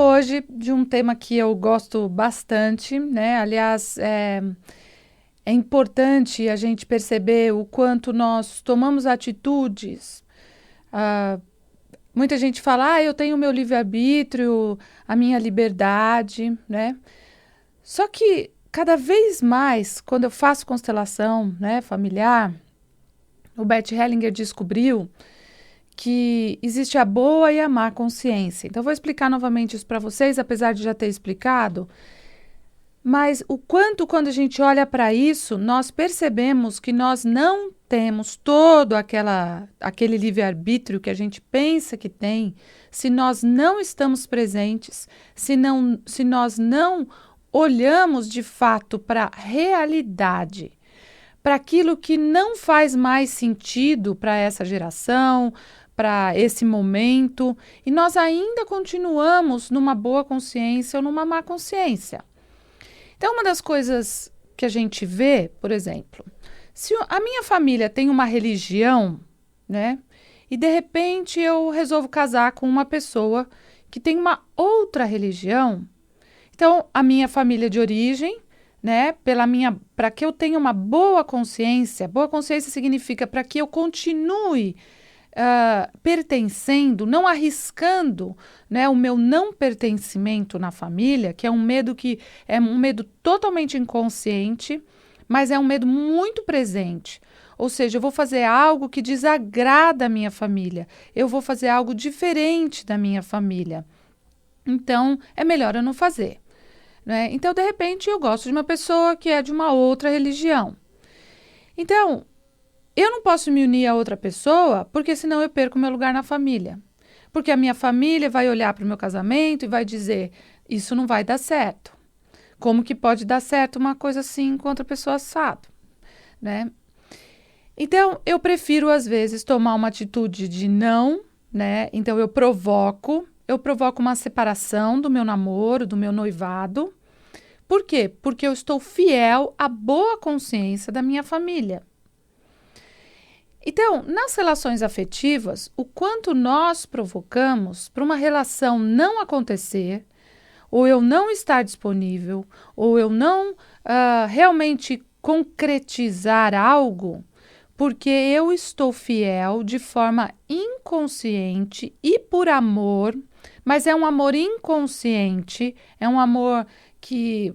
hoje de um tema que eu gosto bastante, né? Aliás, é importante a gente perceber o quanto nós tomamos atitudes. ah, Muita gente fala, eu tenho o meu livre-arbítrio, a minha liberdade, né? Só que cada vez mais, quando eu faço constelação, né, familiar, o Bert Hellinger descobriu que existe a boa e a má consciência. Então, eu vou explicar novamente isso para vocês, apesar de já ter explicado. Mas o quanto, quando a gente olha para isso, nós percebemos que nós não temos todo aquele livre-arbítrio que a gente pensa que tem, se nós não estamos presentes, se nós não olhamos de fato para a realidade, para aquilo que não faz mais sentido para essa geração, para esse momento, e nós ainda continuamos numa boa consciência ou numa má consciência. Então, uma das coisas que a gente vê, por exemplo, se a minha família tem uma religião, né, e de repente eu resolvo casar com uma pessoa que tem uma outra religião, então a minha família de origem, né, para que eu tenha uma boa consciência significa para que eu continue pertencendo, não arriscando, né, o meu não pertencimento na família, que é um medo totalmente inconsciente, mas é um medo muito presente. Ou seja, eu vou fazer algo que desagrada a minha família, eu vou fazer algo diferente da minha família. Então, é melhor eu não fazer, né? Então, de repente, eu gosto de uma pessoa que é de uma outra religião. Então, eu não posso me unir a outra pessoa, porque senão eu perco meu lugar na família. Porque a minha família vai olhar para o meu casamento e vai dizer, isso não vai dar certo. Como que pode dar certo uma coisa assim com outra pessoa assado, né? Então, eu prefiro, às vezes, tomar uma atitude de não, né? Então, eu provoco uma separação do meu namoro, do meu noivado. Por quê? Porque eu estou fiel à boa consciência da minha família. Então, nas relações afetivas, o quanto nós provocamos para uma relação não acontecer, ou eu não estar disponível, ou eu não realmente concretizar algo, porque eu estou fiel de forma inconsciente e por amor, mas é um amor inconsciente, é um amor que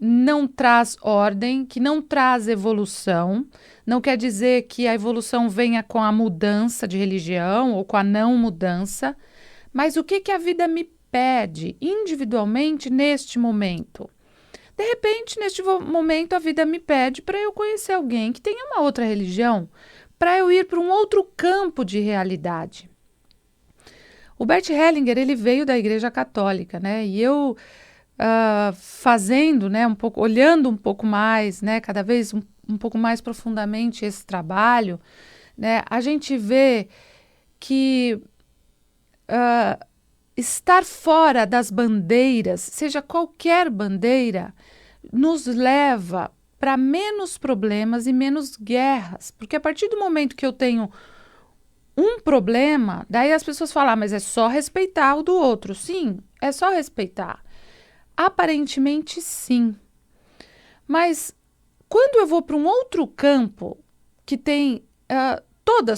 não traz ordem, que não traz evolução. Não quer dizer que a evolução venha com a mudança de religião ou com a não mudança, mas o que a vida me pede individualmente neste momento? De repente, neste momento, a vida me pede para eu conhecer alguém que tenha uma outra religião, para eu ir para um outro campo de realidade. O Bert Hellinger, ele veio da Igreja Católica, né? E eu fazendo, né, olhando um pouco mais, né, cada vez um pouco mais profundamente esse trabalho, né, a gente vê que estar fora das bandeiras, seja qualquer bandeira, nos leva para menos problemas e menos guerras, porque a partir do momento que eu tenho um problema, daí as pessoas falam, mas é só respeitar o do outro. Sim, é só respeitar. Aparentemente, sim. Mas quando eu vou para um outro campo que tem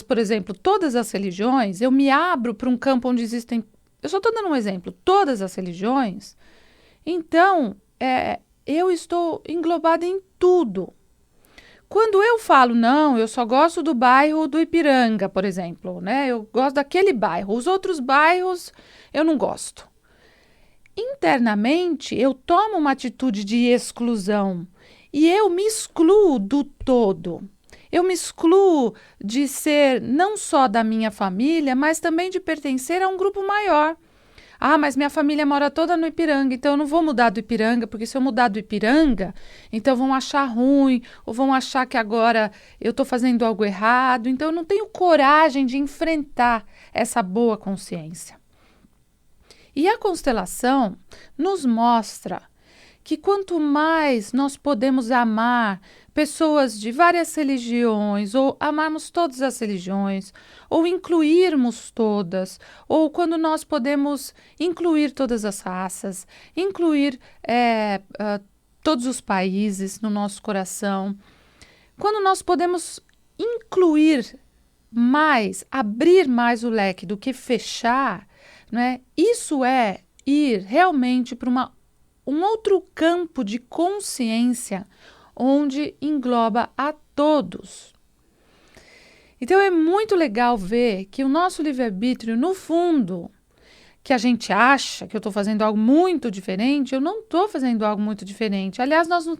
por exemplo, todas as religiões, eu me abro para um campo onde existem, eu só estou dando um exemplo, todas as religiões, então eu estou englobada em tudo. Quando eu falo, não, eu só gosto do bairro do Ipiranga, por exemplo, né? Eu gosto daquele bairro, os outros bairros eu não gosto. Internamente, eu tomo uma atitude de exclusão e eu me excluo do todo. Eu me excluo de ser não só da minha família, mas também de pertencer a um grupo maior. Mas minha família mora toda no Ipiranga, então eu não vou mudar do Ipiranga, porque se eu mudar do Ipiranga, então vão achar ruim, ou vão achar que agora eu estou fazendo algo errado. Então eu não tenho coragem de enfrentar essa boa consciência. E a constelação nos mostra que quanto mais nós podemos amar pessoas de várias religiões, ou amarmos todas as religiões, ou incluirmos todas, ou quando nós podemos incluir todas as raças, incluir todos os países no nosso coração, quando nós podemos incluir mais, abrir mais o leque do que fechar, né? Isso é ir realmente para um outro campo de consciência onde engloba a todos. Então é muito legal ver que o nosso livre-arbítrio, no fundo, que a gente acha que eu estou fazendo algo muito diferente, eu não estou fazendo algo muito diferente. Aliás, nós não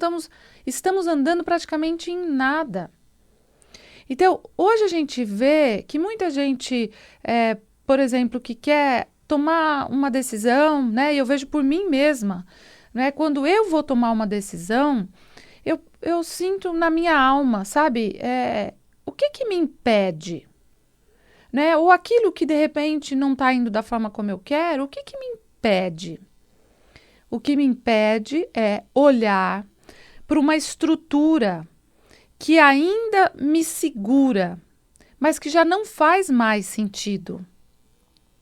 estamos andando praticamente em nada. Então, hoje a gente vê que muita gente, por exemplo, que quer tomar uma decisão, né? E eu vejo por mim mesma, né? Quando eu vou tomar uma decisão, eu sinto na minha alma, sabe? O que me impede? Né? Ou aquilo que de repente não está indo da forma como eu quero, o que me impede? O que me impede é olhar para uma estrutura que ainda me segura, mas que já não faz mais sentido.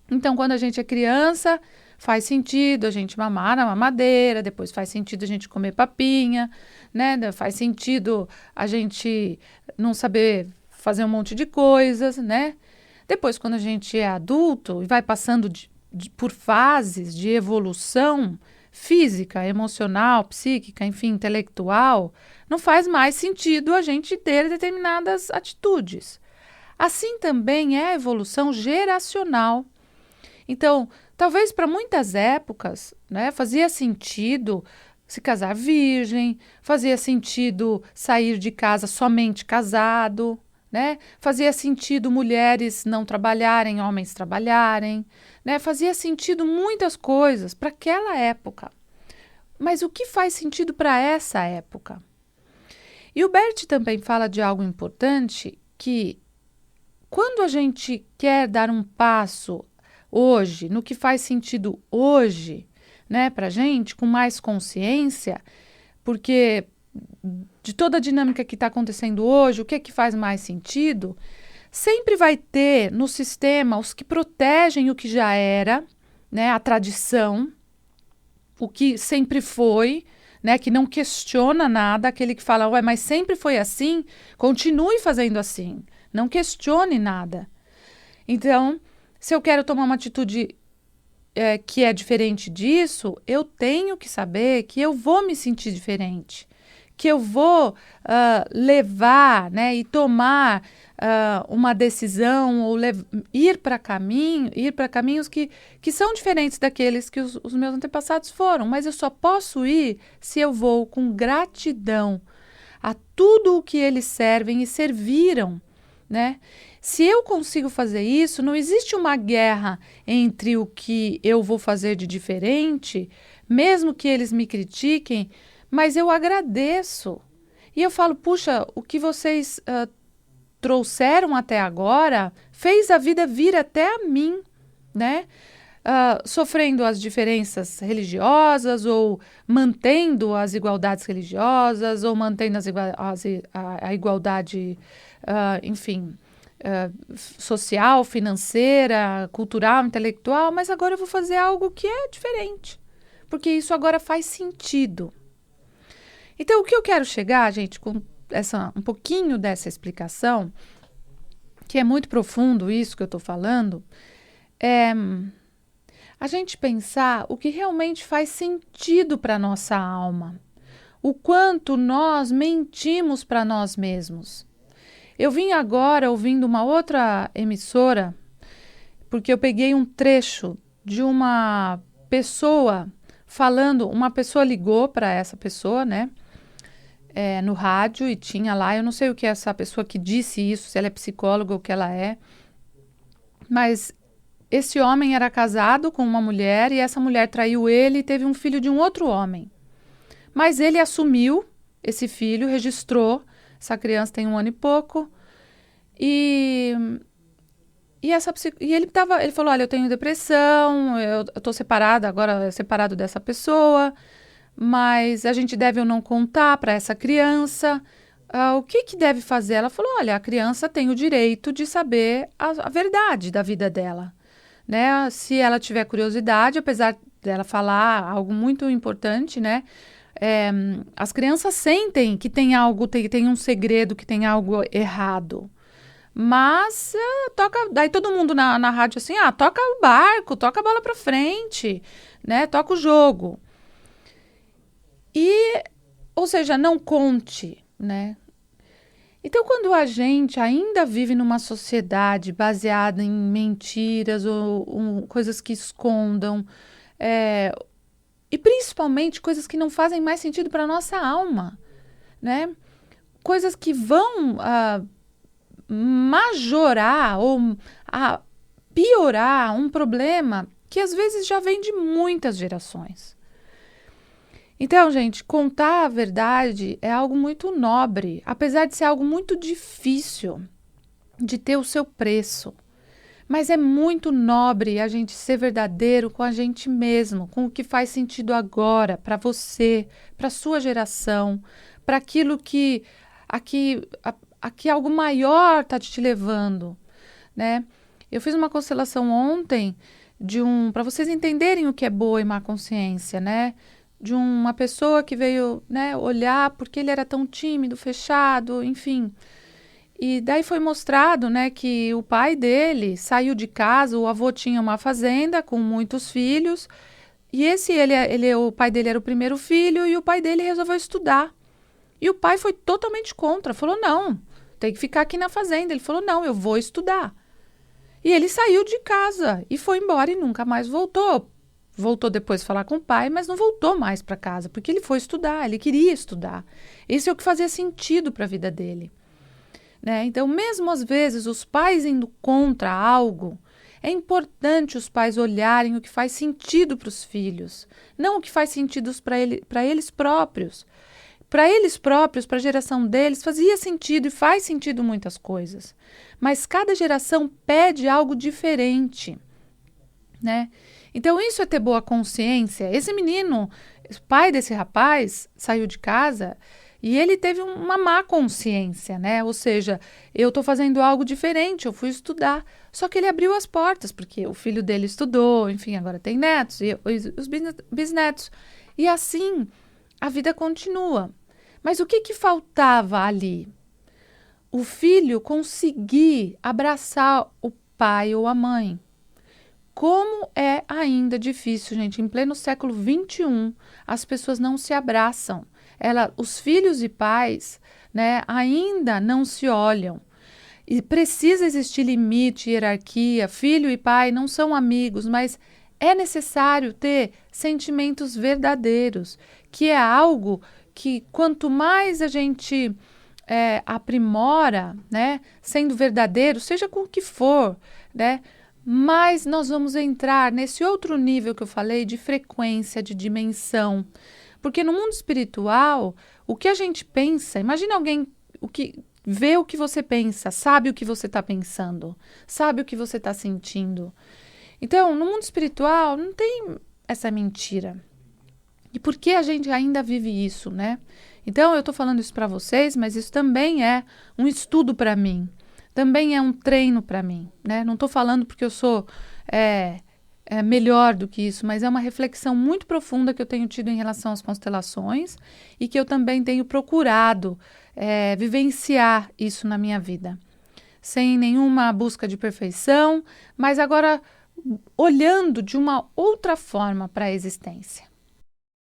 Então, quando a gente é criança, faz sentido a gente mamar na mamadeira, depois faz sentido a gente comer papinha, né? Faz sentido a gente não saber fazer um monte de coisas, né? Depois, quando a gente é adulto e vai passando por fases de evolução física, emocional, psíquica, enfim, intelectual, não faz mais sentido a gente ter determinadas atitudes. Assim também é a evolução geracional. Então, talvez para muitas épocas, né, fazia sentido se casar virgem, fazia sentido sair de casa somente casado, né? Fazia sentido mulheres não trabalharem, homens trabalharem, né? Fazia sentido muitas coisas para aquela época. Mas o que faz sentido para essa época? E o Bert também fala de algo importante, que quando a gente quer dar um passo hoje, no que faz sentido hoje, né, para a gente, com mais consciência, porque de toda a dinâmica que está acontecendo hoje, o que é que faz mais sentido, sempre vai ter no sistema os que protegem o que já era, né, a tradição, o que sempre foi, né, que não questiona nada, aquele que fala, ué, mas sempre foi assim, continue fazendo assim, não questione nada. Então, se eu quero tomar uma atitude que é diferente disso, eu tenho que saber que eu vou me sentir diferente, que eu vou levar, né, e tomar uma decisão ou ir para caminhos que são diferentes daqueles que os meus antepassados foram, mas eu só posso ir se eu vou com gratidão a tudo o que eles servem e serviram, né? Se eu consigo fazer isso, não existe uma guerra entre o que eu vou fazer de diferente, mesmo que eles me critiquem, mas eu agradeço. E eu falo, puxa, o que vocês trouxeram até agora fez a vida vir até a mim, né? Sofrendo as diferenças religiosas ou mantendo as igualdades religiosas ou mantendo a igualdade, enfim, social, financeira, cultural, intelectual, mas agora eu vou fazer algo que é diferente, porque isso agora faz sentido. Então, o que eu quero chegar, gente, com um pouquinho dessa explicação, que é muito profundo isso que eu estou falando, é a gente pensar o que realmente faz sentido para a nossa alma, o quanto nós mentimos para nós mesmos. Eu vim agora ouvindo uma outra emissora, porque eu peguei um trecho de uma pessoa falando, uma pessoa ligou para essa pessoa, né? No rádio e tinha lá, eu não sei o que é essa pessoa que disse isso, se ela é psicóloga ou o que ela é, mas esse homem era casado com uma mulher e essa mulher traiu ele e teve um filho de um outro homem. Mas ele assumiu esse filho, registrou, essa criança tem 1 ano e pouco, e ele falou, olha, eu tenho depressão, eu estou separada, agora separado dessa pessoa, mas a gente deve ou não contar para essa criança O que que deve fazer? Ela falou, olha, a criança tem o direito de saber a verdade da vida dela, né? Se ela tiver curiosidade, apesar dela falar algo muito importante, né? As crianças sentem que tem algo, tem um segredo, que tem algo errado. Mas toca, daí todo mundo na rádio assim, toca o barco, toca a bola pra frente, né? Toca o jogo. E, ou seja, não conte, né? Então, quando a gente ainda vive numa sociedade baseada em mentiras ou coisas que escondam, é, e principalmente coisas que não fazem mais sentido para a nossa alma, né? Coisas que vão majorar ou piorar um problema que às vezes já vem de muitas gerações. Então, gente, contar a verdade é algo muito nobre, apesar de ser algo muito difícil de ter o seu preço. Mas é muito nobre a gente ser verdadeiro com a gente mesmo, com o que faz sentido agora, para você, para a sua geração, para aquilo que aqui algo maior está te levando, né? Eu fiz uma constelação ontem para vocês entenderem o que é boa e má consciência, né? De uma pessoa que veio, né, olhar porque ele era tão tímido, fechado, enfim. E daí foi mostrado, né, que o pai dele saiu de casa, o avô tinha uma fazenda com muitos filhos, e o pai dele era o primeiro filho e o pai dele resolveu estudar. E o pai foi totalmente contra, falou: "Não, tem que ficar aqui na fazenda". Ele falou: "Não, eu vou estudar". E ele saiu de casa e foi embora e nunca mais voltou. Voltou depois falar com o pai, mas não voltou mais para casa, porque ele foi estudar, ele queria estudar. Isso é o que fazia sentido para a vida dele, né? Então, mesmo às vezes, os pais indo contra algo, é importante os pais olharem o que faz sentido para os filhos, não o que faz sentido para eles próprios. Para eles próprios, para a geração deles, fazia sentido e faz sentido muitas coisas. Mas cada geração pede algo diferente, né? Então, isso é ter boa consciência. Esse menino, pai desse rapaz, saiu de casa e ele teve uma má consciência, né? Ou seja, eu estou fazendo algo diferente, eu fui estudar. Só que ele abriu as portas, porque o filho dele estudou, enfim, agora tem netos e os bisnetos. E assim, a vida continua. Mas o que faltava ali? O filho conseguir abraçar o pai ou a mãe. Como é ainda difícil, gente, em pleno século XXI, as pessoas não se abraçam. Os filhos e pais, né, ainda não se olham. E precisa existir limite, hierarquia. Filho e pai não são amigos, mas é necessário ter sentimentos verdadeiros, que é algo que quanto mais a gente aprimora, né, sendo verdadeiro, seja com o que for, né, mais nós vamos entrar nesse outro nível que eu falei de frequência, de dimensão. Porque no mundo espiritual, o que a gente pensa, imagina alguém vê o que você pensa, sabe o que você está pensando, sabe o que você está sentindo. Então, no mundo espiritual, não tem essa mentira. E por que a gente ainda vive isso, né? Então, eu estou falando isso para vocês, mas isso também é um estudo para mim. Também é um treino para mim, né? Não estou falando porque eu sou melhor do que isso, mas é uma reflexão muito profunda que eu tenho tido em relação às constelações e que eu também tenho procurado vivenciar isso na minha vida. Sem nenhuma busca de perfeição, mas agora olhando de uma outra forma para a existência.